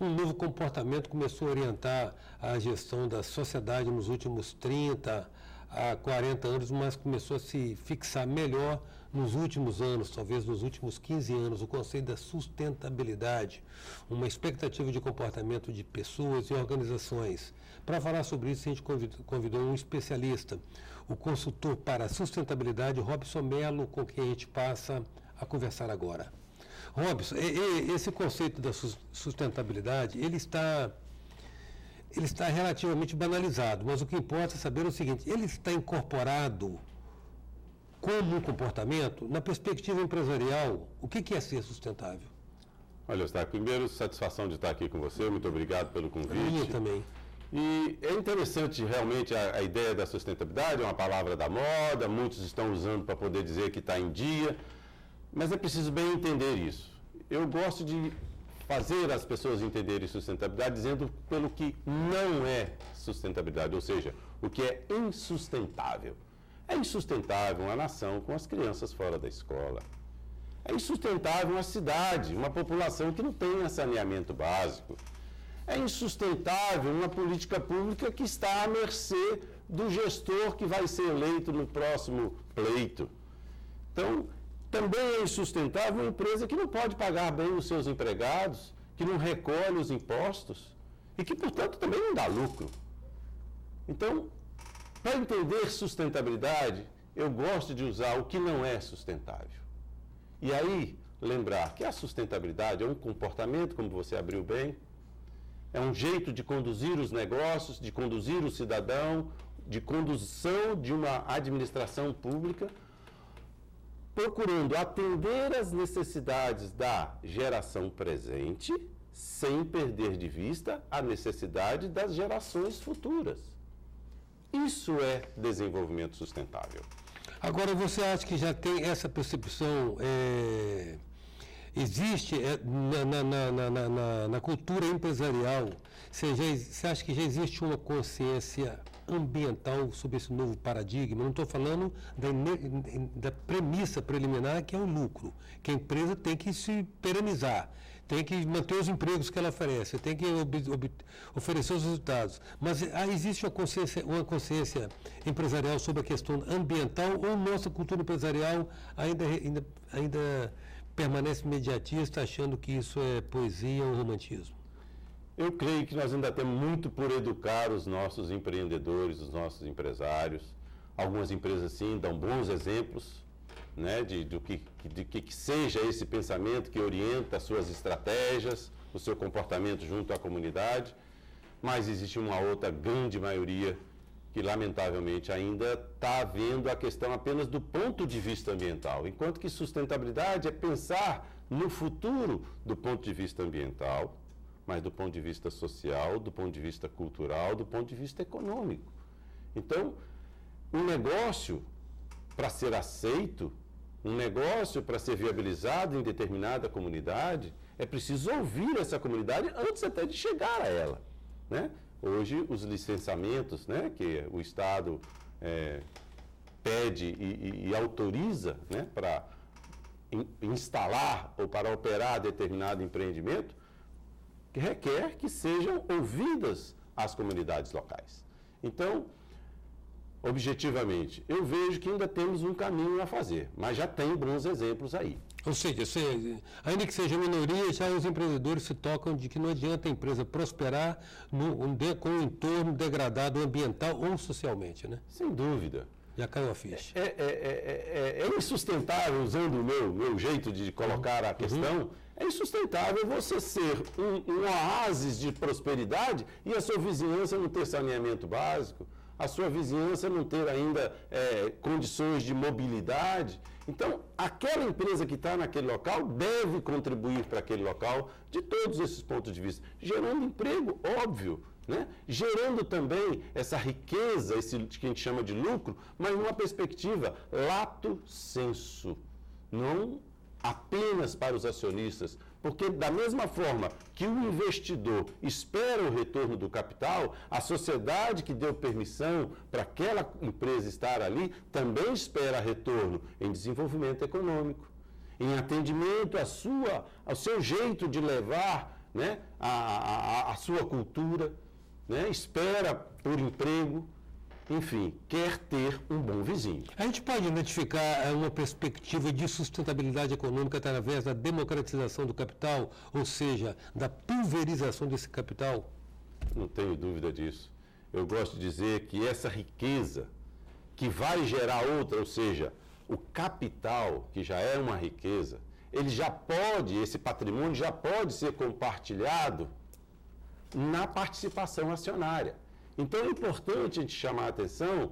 um novo comportamento começou a orientar a gestão da sociedade nos últimos 30 a 40 anos, mas começou a se fixar melhor nos últimos anos, talvez nos últimos 15 anos, o conceito da sustentabilidade, uma expectativa de comportamento de pessoas e organizações. Para falar sobre isso, a gente convidou um especialista, o consultor para a sustentabilidade, Robson Melo, com quem a gente passa a conversar agora. Robson, esse conceito da sustentabilidade, ele está relativamente banalizado, mas o que importa é saber o seguinte, ele está incorporado como um comportamento, na perspectiva empresarial, o que é ser sustentável? Olha, Eustáquio, primeiro, satisfação de estar aqui com você, muito obrigado pelo convite. Minha também. E é interessante realmente a ideia da sustentabilidade, é uma palavra da moda, muitos estão usando para poder dizer que está em dia, mas é preciso bem entender isso. Eu gosto de fazer as pessoas entenderem sustentabilidade dizendo pelo que não é sustentabilidade, ou seja, o que é insustentável. É insustentável uma nação com as crianças fora da escola. É insustentável uma cidade, uma população que não tem saneamento básico. É insustentável uma política pública que está à mercê do gestor que vai ser eleito no próximo pleito. Então, também é insustentável uma empresa que não pode pagar bem os seus empregados, que não recolhe os impostos e que, portanto, também não dá lucro. Então, para entender sustentabilidade, eu gosto de usar o que não é sustentável. E aí, lembrar que a sustentabilidade é um comportamento, como você abriu bem, é um jeito de conduzir os negócios, de conduzir o cidadão, de condução de uma administração pública, procurando atender às necessidades da geração presente, sem perder de vista a necessidade das gerações futuras. Isso é desenvolvimento sustentável. Agora, você acha que já tem essa percepção, existe na cultura empresarial, você acha que já existe uma consciência ambiental sobre esse novo paradigma? Não estou falando da premissa preliminar, que é o lucro, que a empresa tem que se perenizar, tem que manter os empregos que ela oferece, tem que oferecer os resultados. Mas existe uma consciência empresarial sobre a questão ambiental, ou nossa cultura empresarial ainda permanece imediatista, achando que isso é poesia ou romantismo? Eu creio que nós ainda temos muito por educar os nossos empreendedores, os nossos empresários. Algumas empresas, sim, dão bons exemplos, né, de que seja esse pensamento que orienta as suas estratégias, o seu comportamento junto à comunidade, mas existe uma outra grande maioria que, lamentavelmente, ainda está vendo a questão apenas do ponto de vista ambiental, enquanto que sustentabilidade é pensar no futuro do ponto de vista ambiental, mas do ponto de vista social, do ponto de vista cultural, do ponto de vista econômico. Então, um negócio, para ser aceito, um negócio para ser viabilizado em determinada comunidade, é preciso ouvir essa comunidade antes até de chegar a ela, né? Hoje, os licenciamentos, né, que o Estado pede e autoriza, né, para instalar ou para operar determinado empreendimento, que requer que sejam ouvidas as comunidades locais. Então, objetivamente, eu vejo que ainda temos um caminho a fazer, mas já tem bons exemplos aí. Ou seja, ainda que seja minoria, já os empreendedores se tocam de que não adianta a empresa prosperar com um entorno degradado ambiental ou socialmente, né? Sem dúvida. Já caiu a ficha. É insustentável, usando o meu jeito de colocar a questão, é insustentável você ser um oásis de prosperidade e a sua vizinhança não ter saneamento básico, a sua vizinhança não ter ainda condições de mobilidade. Então, aquela empresa que está naquele local deve contribuir para aquele local de todos esses pontos de vista, gerando emprego, óbvio, né? Gerando também essa riqueza, esse que a gente chama de lucro, mas numa perspectiva lato sensu, não apenas para os acionistas, porque da mesma forma que o investidor espera o retorno do capital, a sociedade que deu permissão para aquela empresa estar ali também espera retorno em desenvolvimento econômico, em atendimento ao seu jeito de levar né, a sua cultura, né, espera por emprego, enfim, quer ter um bom vizinho. A gente pode identificar uma perspectiva de sustentabilidade econômica através da democratização do capital, ou seja, da pulverização desse capital? Não tenho dúvida disso. Eu gosto de dizer que essa riqueza que vai gerar outra, ou seja, o capital, que já é uma riqueza, esse patrimônio já pode ser compartilhado na participação acionária. Então é importante a gente chamar a atenção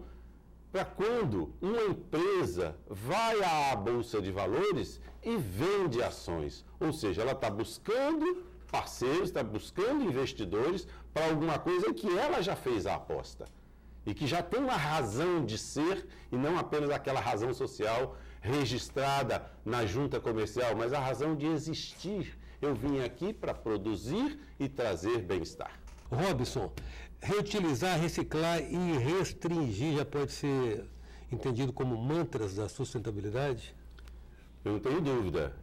para quando uma empresa vai à Bolsa de Valores e vende ações. Ou seja, ela está buscando parceiros, está buscando investidores para alguma coisa que ela já fez a aposta. E que já tem uma razão de ser, e não apenas aquela razão social registrada na junta comercial, mas a razão de existir. Eu vim aqui para produzir e trazer bem-estar. Robson, reutilizar, reciclar e restringir já pode ser entendido como mantras da sustentabilidade? Eu não tenho dúvida.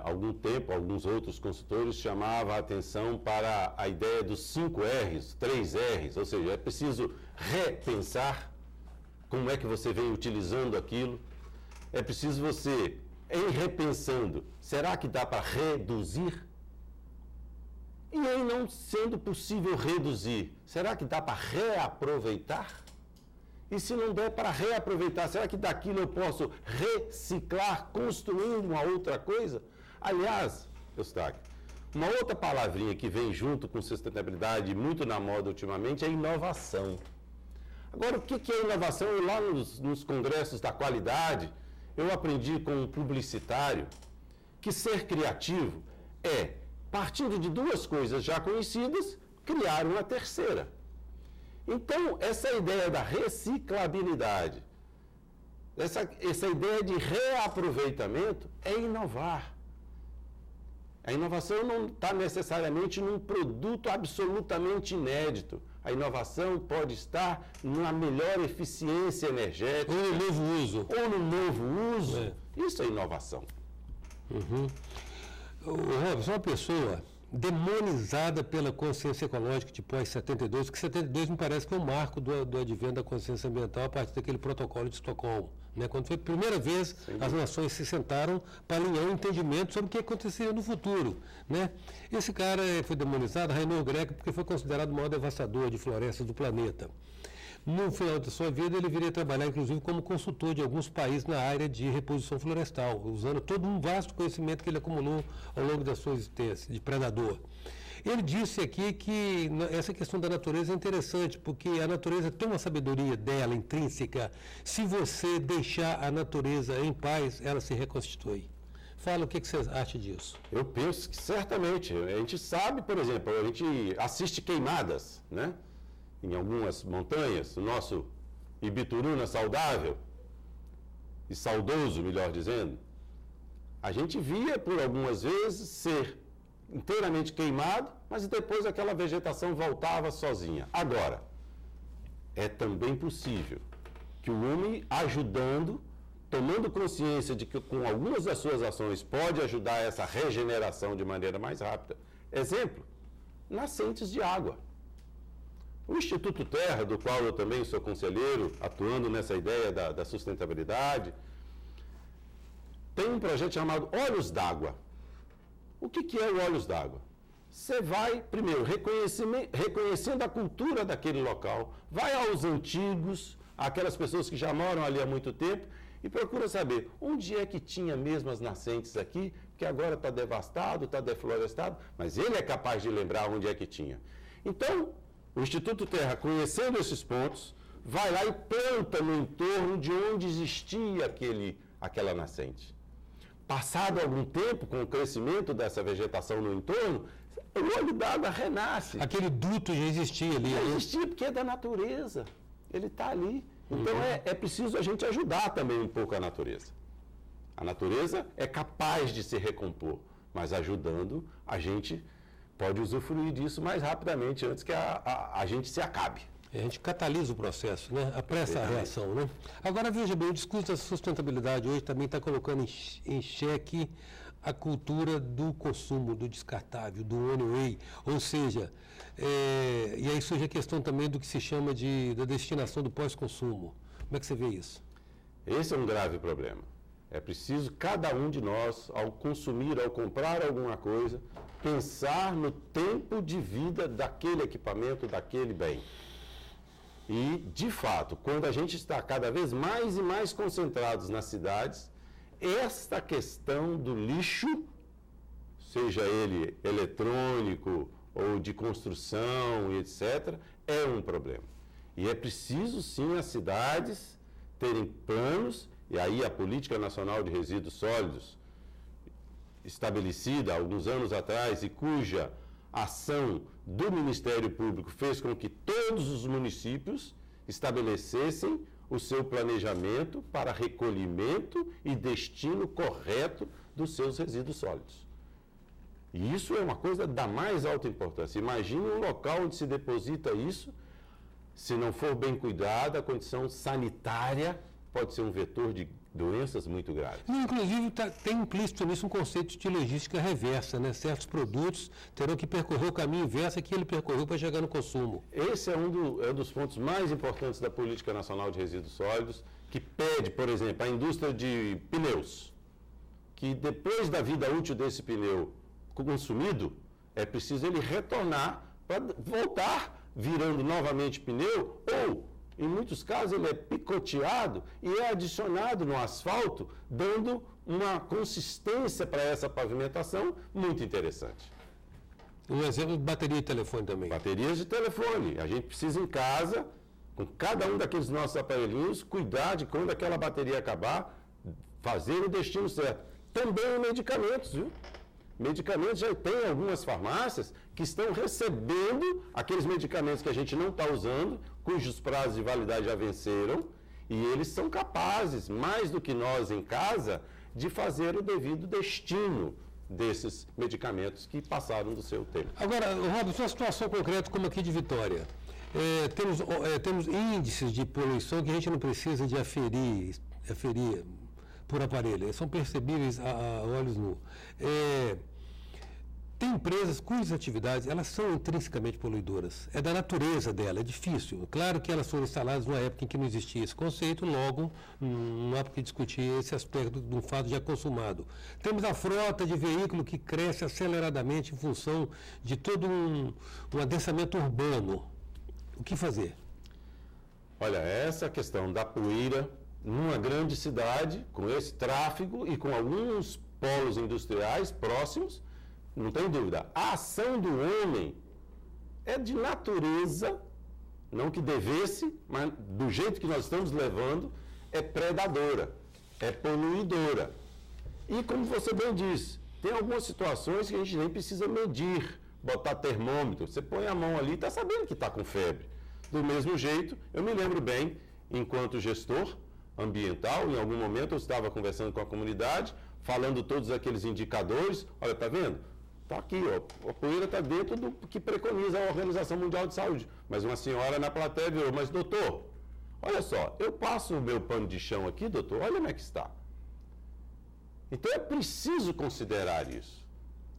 Há algum tempo, alguns outros consultores chamavam a atenção para a ideia dos 5 R's, 3 R's, ou seja, é preciso repensar como é que você vem utilizando aquilo. É preciso você, em repensando, será que dá para reduzir? E em não sendo possível reduzir, será que dá para reaproveitar? E se não der para reaproveitar, será que daquilo eu posso reciclar, construir uma outra coisa? Aliás, Eustáquio, uma outra palavrinha que vem junto com sustentabilidade, muito na moda ultimamente, é inovação. Agora, o que é inovação? Eu lá nos congressos da qualidade, eu aprendi com um publicitário que ser criativo é, partindo de 2 coisas já conhecidas, criar uma terceira. Então, essa ideia da reciclabilidade, essa ideia de reaproveitamento é inovar. A inovação não está necessariamente num produto absolutamente inédito. A inovação pode estar numa melhor eficiência energética. Ou no novo uso. Ou no novo uso. Isso é inovação. Uhum. Robson, uma pessoa demonizada pela consciência ecológica de pós-72, que 72 me parece que é o marco do advento da consciência ambiental a partir daquele protocolo de Estocolmo, né? Quando foi a primeira vez as nações se sentaram para alinhar um entendimento sobre o que aconteceria no futuro, né? Esse cara foi demonizado, Reinhold Greg, porque foi considerado o maior devastador de florestas do planeta. No final da sua vida, ele viria trabalhar, inclusive, como consultor de alguns países na área de reposição florestal, usando todo um vasto conhecimento que ele acumulou ao longo da sua existência, de predador. Ele disse aqui que essa questão da natureza é interessante, porque a natureza tem uma sabedoria dela, intrínseca. Se você deixar a natureza em paz, ela se reconstitui. Fala, o que você acha disso? Eu penso que certamente. A gente sabe, por exemplo, a gente assiste queimadas, né? Em algumas montanhas, o nosso Ibituruna saudável, e saudoso, melhor dizendo, a gente via por algumas vezes ser inteiramente queimado, mas depois aquela vegetação voltava sozinha. Agora, é também possível que o homem ajudando, tomando consciência de que com algumas das suas ações pode ajudar essa regeneração de maneira mais rápida. Exemplo, nascentes de água. O Instituto Terra, do qual eu também sou conselheiro, atuando nessa ideia da sustentabilidade, tem um projeto chamado Olhos d'Água. O que é o Olhos d'Água? Você vai, primeiro, reconhecendo a cultura daquele local, vai aos antigos, aquelas pessoas que já moram ali há muito tempo, e procura saber onde é que tinha mesmo as nascentes aqui, que agora está devastado, está deflorestado, mas ele é capaz de lembrar onde é que tinha. Então, o Instituto Terra, conhecendo esses pontos, vai lá e planta no entorno de onde existia aquela nascente. Passado algum tempo, com o crescimento dessa vegetação no entorno, o olho d'água renasce. Aquele duto já existia ali. Já existia porque é da natureza. Ele está ali. Então é preciso a gente ajudar também um pouco a natureza. A natureza é capaz de se recompor, mas ajudando a gente pode usufruir disso mais rapidamente antes que a gente se acabe. A gente catalisa o processo, né? Apressa a reação, né? Agora, veja bem, o discurso da sustentabilidade hoje também está colocando em xeque a cultura do consumo, do descartável, do one way, ou seja, e aí surge a questão também do que se chama da destinação do pós-consumo. Como é que você vê isso? Esse é um grave problema. É preciso cada um de nós, ao consumir, ao comprar alguma coisa, pensar no tempo de vida daquele equipamento, daquele bem. E, de fato, quando a gente está cada vez mais e mais concentrados nas cidades, esta questão do lixo, seja ele eletrônico ou de construção, etc., é um problema. E é preciso, sim, as cidades terem planos, e aí a Política Nacional de Resíduos Sólidos, estabelecida há alguns anos atrás e cuja ação do Ministério Público fez com que todos os municípios estabelecessem o seu planejamento para recolhimento e destino correto dos seus resíduos sólidos. E isso é uma coisa da mais alta importância. Imagine um local onde se deposita isso, se não for bem cuidado, a condição sanitária pode ser um vetor de doenças muito graves. Inclusive, tem implícito nisso um conceito de logística reversa, né? Certos produtos terão que percorrer o caminho inverso que ele percorreu para chegar no consumo. Esse é um dos pontos mais importantes da Política Nacional de Resíduos Sólidos, que pede, por exemplo, à indústria de pneus, que depois da vida útil desse pneu consumido, é preciso ele retornar para voltar virando novamente pneu, ou, em muitos casos, ele é picoteado e é adicionado no asfalto, dando uma consistência para essa pavimentação muito interessante. Um exemplo de bateria de telefone também. Baterias de telefone. A gente precisa em casa, com cada um daqueles nossos aparelhinhos, cuidar de quando aquela bateria acabar, fazer o destino certo. Também medicamentos, viu? Medicamentos, já tem algumas farmácias que estão recebendo aqueles medicamentos que a gente não está usando, cujos prazos de validade já venceram, e eles são capazes, mais do que nós em casa, de fazer o devido destino desses medicamentos que passaram do seu tempo. Agora, Robson, uma situação concreta como aqui de Vitória. Temos índices de poluição que a gente não precisa de aferir por aparelho, eles são percebíveis a olhos nus. Tem empresas cujas atividades elas são intrinsecamente poluidoras. É da natureza dela, é difícil. Claro que elas foram instaladas numa época em que não existia esse conceito, logo não há por que discutir esse aspecto do fato de já consumado. Temos a frota de veículo que cresce aceleradamente em função de todo um adensamento urbano. O que fazer? Olha, essa questão da poeira numa grande cidade, com esse tráfego e com alguns polos industriais próximos, não tem dúvida, a ação do homem é de natureza, não que devesse, mas do jeito que nós estamos levando, é predadora, é poluidora. E como você bem disse, tem algumas situações que a gente nem precisa medir, botar termômetro. Você põe a mão ali e está sabendo que está com febre. Do mesmo jeito, eu me lembro bem, enquanto gestor ambiental, em algum momento eu estava conversando com a comunidade, falando todos aqueles indicadores, olha, está vendo? Está aqui, ó, a poeira está dentro do que preconiza a Organização Mundial de Saúde. Mas uma senhora na plateia virou, mas doutor, olha só, eu passo o meu pano de chão aqui, doutor, olha como é que está. Então é preciso considerar isso.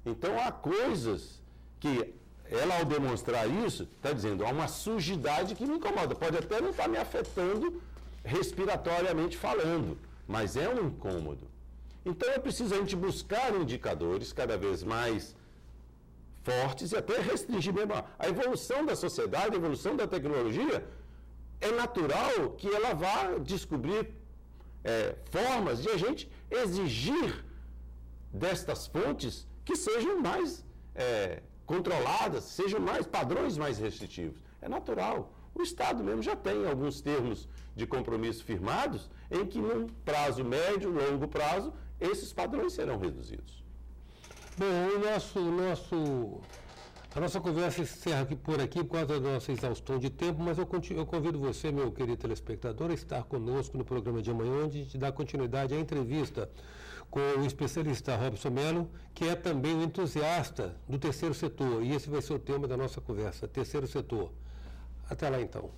Então há coisas que ela, ao demonstrar isso, está dizendo, há uma sujidade que me incomoda. Pode até não estar me afetando respiratoriamente falando, mas é um incômodo. Então é preciso a gente buscar indicadores cada vez mais fortes e até restringir mesmo. A evolução da sociedade, a evolução da tecnologia, é natural que ela vá descobrir formas de a gente exigir destas fontes que sejam mais controladas, sejam mais padrões mais restritivos. É natural. O Estado mesmo já tem alguns termos de compromisso firmados em que, num prazo médio, longo prazo, esses padrões serão reduzidos. Bom, a nossa conversa encerra por aqui por causa da nossa exaustão de tempo, mas eu convido você, meu querido telespectador, a estar conosco no programa de amanhã, onde a gente dá continuidade à entrevista com o especialista Robson Melo, que é também um entusiasta do terceiro setor, e esse vai ser o tema da nossa conversa, terceiro setor. Até lá, então.